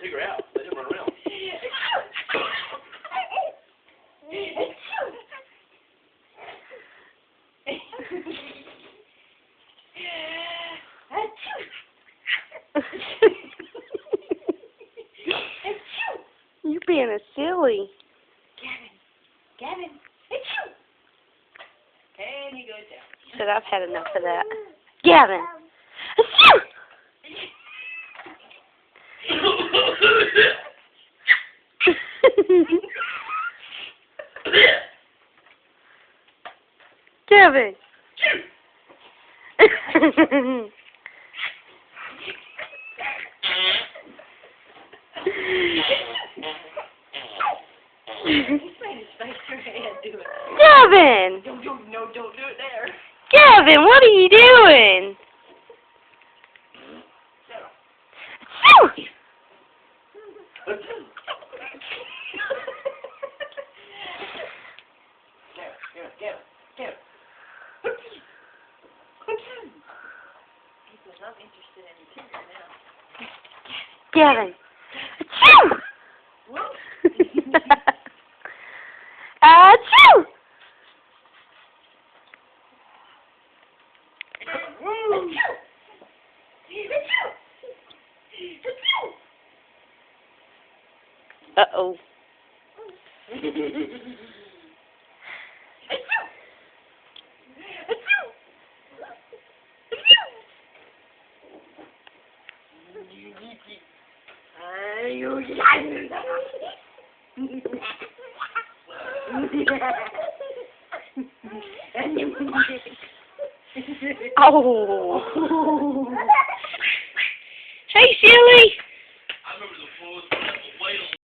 take her out. Let him run around. You're being a silly. Gavin. And he goes down. He said, I've had enough of that. Gavin. Gavin. Gavin! Don't do it there. Gavin, what are you doing? He's not interested in your finger now. Gavin. Achoo! Uh-oh. Oh.